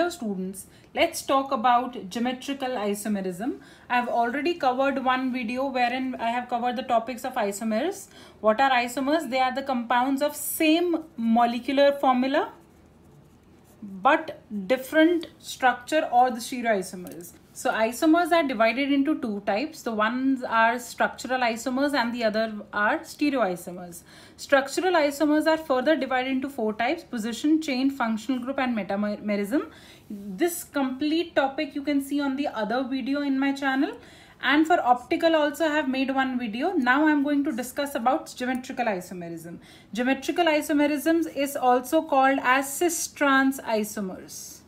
Hello students, let's talk about geometrical isomerism. I have already covered one video wherein I have covered the topics of isomers. What are isomers? They are the compounds of same molecular formula but different structure, or the stereoisomers. So isomers are divided into two types. The ones are structural isomers and the other are stereoisomers. Structural isomers are further divided into four types: position, chain, functional group and metamerism. This complete topic you can see on the other video in my channel. And for optical also I have made one video. Now I am going to discuss about geometrical isomerism. Geometrical isomerism is also called as cis-trans isomers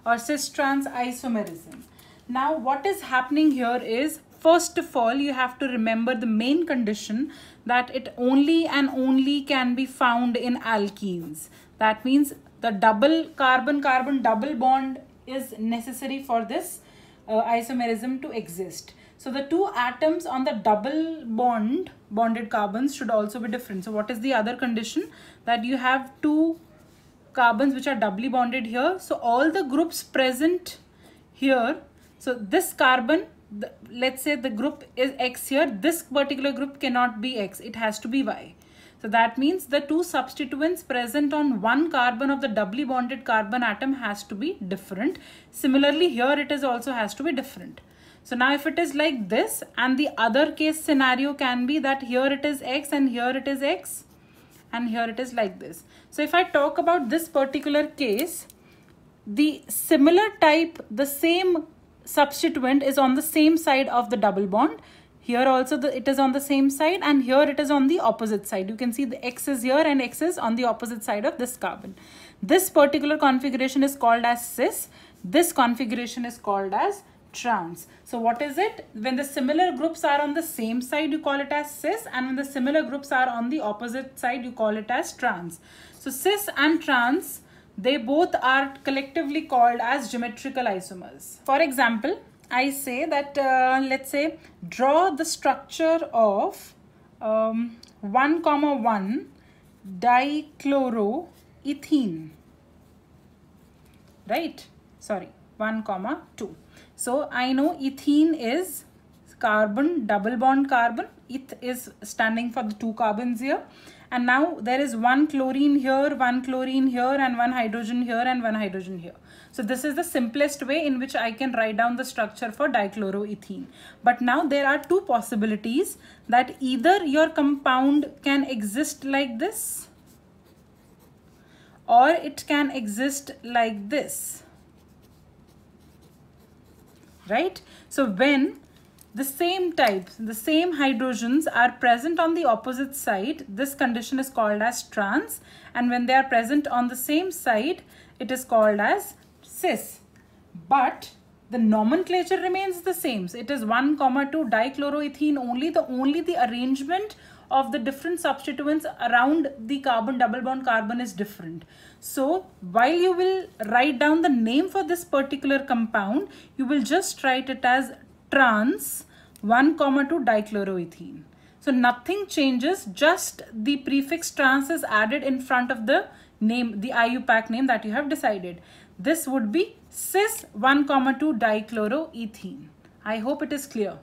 or cis-trans isomerism. Now what is happening here is, first of all, you have to remember the main condition that it only and only can be found in alkenes. That means the double carbon-carbon double bond is necessary for this isomerism to exist. So the two atoms on the double bonded carbons should also be different. So what is the other condition? That you have two carbons which are doubly bonded here. So all the groups present here, so this carbon, let's say the group is X here, this particular group cannot be X, it has to be Y. So that means the two substituents present on one carbon of the doubly bonded carbon atom has to be different. Similarly here it is also has to be different. So now if it is like this, and the other case scenario can be that here it is X and here it is X and here it is like this. So if I talk about this particular case, the similar type, the same substituent is on the same side of the double bond. Here also it is on the same side, and here it is on the opposite side. You can see the X is here and X is on the opposite side of this carbon. This particular configuration is called as cis. This configuration is called as trans. So what is it? When the similar groups are on the same side, you call it as cis, and when the similar groups are on the opposite side, you call it as trans. So cis and trans, they both are collectively called as geometrical isomers. For example, I say that let's say draw the structure of 1,1 dichloroethene, right? Sorry, 1,2. So I know ethene is carbon, double bond carbon. Eth is standing for the two carbons here. And now there is one chlorine here, one chlorine here, and one hydrogen here, and one hydrogen here. So this is the simplest way in which I can write down the structure for dichloroethene. But now there are two possibilities, that either your compound can exist like this, or it can exist like this. Right? So when the same types, the same hydrogens are present on the opposite side, this condition is called as trans, and when they are present on the same side, it is called as cis. But the nomenclature remains the same. So it is 1,2 dichloroethene only. The arrangement of the different substituents around the carbon, double bond carbon is different. So while you will write down the name for this particular compound, you will just write it as trans 1,2 dichloroethene. So nothing changes, just the prefix trans is added in front of the name, the IUPAC name that you have decided. This would be cis 1,2 dichloroethene. I hope it is clear.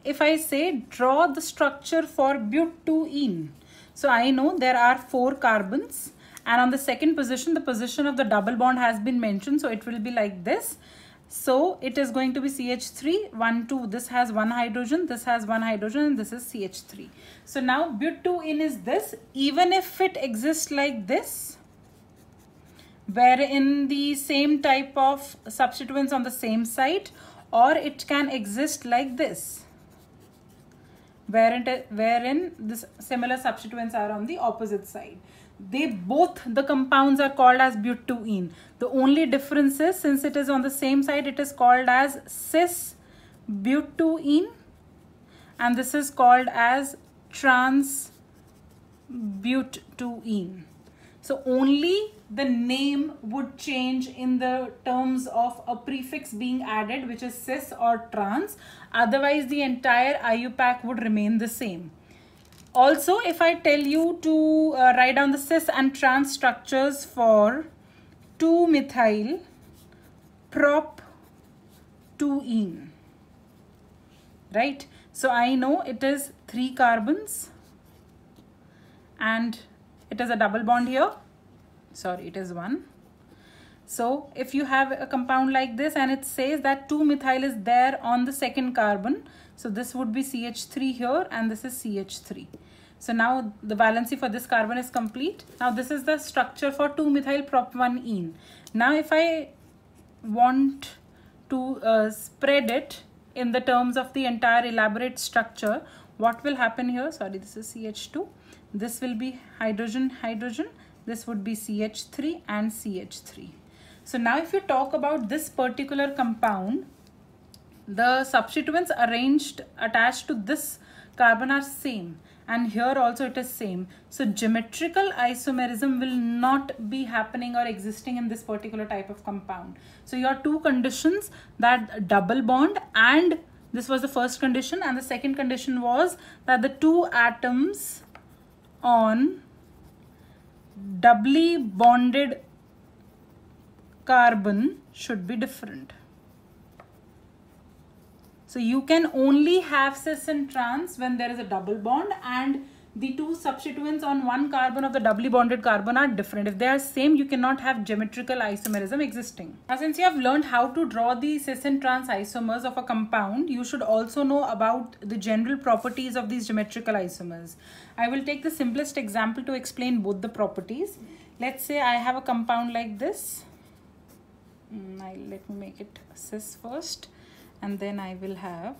If I say draw the structure for butene, so I know there are 4 carbons, and on the second position, the position of the double bond has been mentioned, so it will be like this. So it is going to be CH3, 1, 2. This has one hydrogen, this has one hydrogen, and this is CH3. So now butene is this, even if it exists like this, wherein the same type of substituents on the same side, or it can exist like this, wherein this similar substituents are on the opposite side. The compounds are called as butene. The only difference is, since it is on the same side, it is called as cis butene, and this is called as trans butene. So only the name would change in the terms of a prefix being added, which is cis or trans. Otherwise the entire IUPAC would remain the same. Also, if I tell you to write down the cis and trans structures for 2-methyl prop 2ene, right? So I know it is 3 carbons and it is a double bond here. Sorry, it is 1. So if you have a compound like this and it says that 2-methyl is there on the second carbon, so this would be CH3 here and this is CH3. So now the valency for this carbon is complete. Now this is the structure for 2-methyl prop 1ene. Now if I want to spread it in the terms of the entire elaborate structure, what will happen here? Sorry, this is CH2. This will be hydrogen, hydrogen. This would be CH3 and CH3. So now if you talk about this particular compound, the substituents attached to this carbon are same, and here also it is same. So geometrical isomerism will not be happening or existing in this particular type of compound. So your two conditions, that double bond, and this was the first condition, and the second condition was that the two atoms on doubly bonded carbon should be different. So you can only have cis and trans when there is a double bond and the two substituents on one carbon of the doubly bonded carbon are different. If they are same, you cannot have geometrical isomerism existing. Now, since you have learned how to draw the cis and trans isomers of a compound, you should also know about the general properties of these geometrical isomers. I will take the simplest example to explain both the properties. Let's say I have a compound like this. Let me make it cis first, and then I will have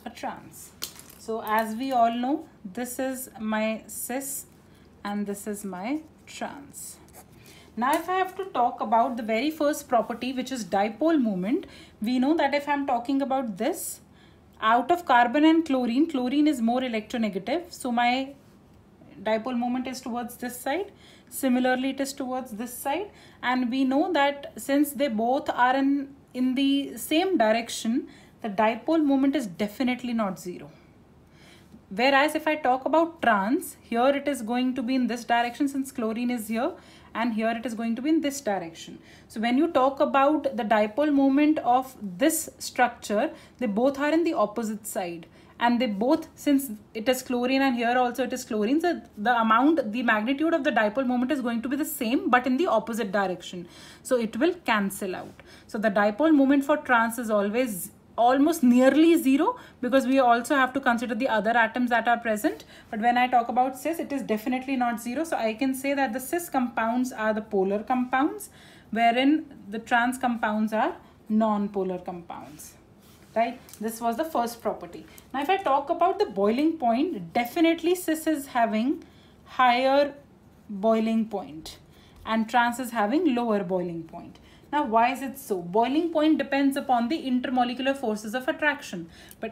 a trans. So as we all know, this is my cis and this is my trans. Now if I have to talk about the very first property, which is dipole moment, we know that if I'm talking about this, out of carbon and chlorine, chlorine is more electronegative, so my dipole moment is towards this side. Similarly, it is towards this side, and we know that since they both are in the same direction, the dipole moment is definitely not 0. Whereas if I talk about trans, here it is going to be in this direction since chlorine is here, and here it is going to be in this direction. So when you talk about the dipole moment of this structure, they both are in the opposite side. And they both, since it is chlorine and here also it is chlorine, so the magnitude of the dipole moment is going to be the same but in the opposite direction. So it will cancel out. So the dipole moment for trans is always almost nearly 0, because we also have to consider the other atoms that are present. But when I talk about cis, it is definitely not 0. So I can say that the cis compounds are the polar compounds, wherein the trans compounds are non-polar compounds. Right? This was the first property. Now if I talk about the boiling point, definitely cis is having higher boiling point and trans is having lower boiling point. Now why is it so? Boiling point depends upon the intermolecular forces of attraction.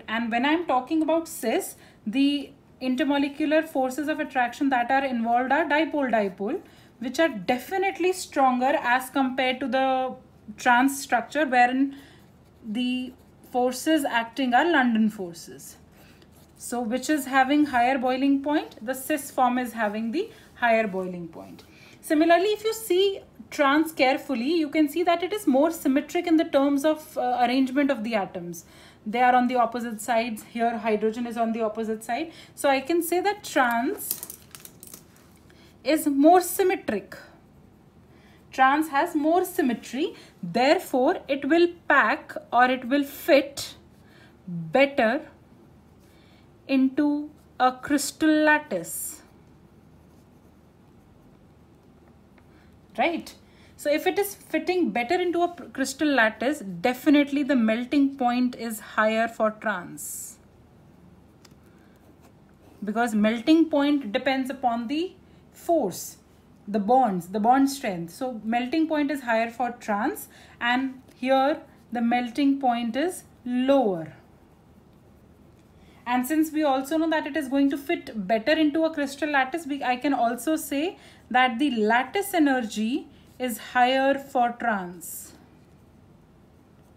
And when I'm talking about cis, the intermolecular forces of attraction that are involved are dipole-dipole, which are definitely stronger as compared to the trans structure, wherein the forces acting are London forces. So which is having higher boiling point? The cis form is having the higher boiling point. Similarly, if you see trans carefully, you can see that it is more symmetric in the terms of arrangement of the atoms. They are on the opposite sides. Here hydrogen is on the opposite side. So I can say that trans is more symmetric. Trans has more symmetry, therefore it will pack or it will fit better into a crystal lattice. Right? So if it is fitting better into a crystal lattice, definitely the melting point is higher for trans. Because melting point depends upon the force, the bonds, the bond strength. So melting point is higher for trans, and here the melting point is lower. And since we also know that it is going to fit better into a crystal lattice, I can also say that the lattice energy is higher for trans.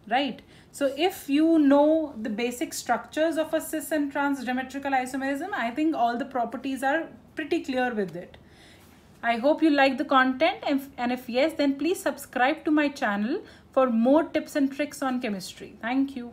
Right? So if you know the basic structures of a cis and trans geometrical isomerism, I think all the properties are pretty clear with it. I hope you like the content, and if yes, then please subscribe to my channel for more tips and tricks on chemistry. Thank you.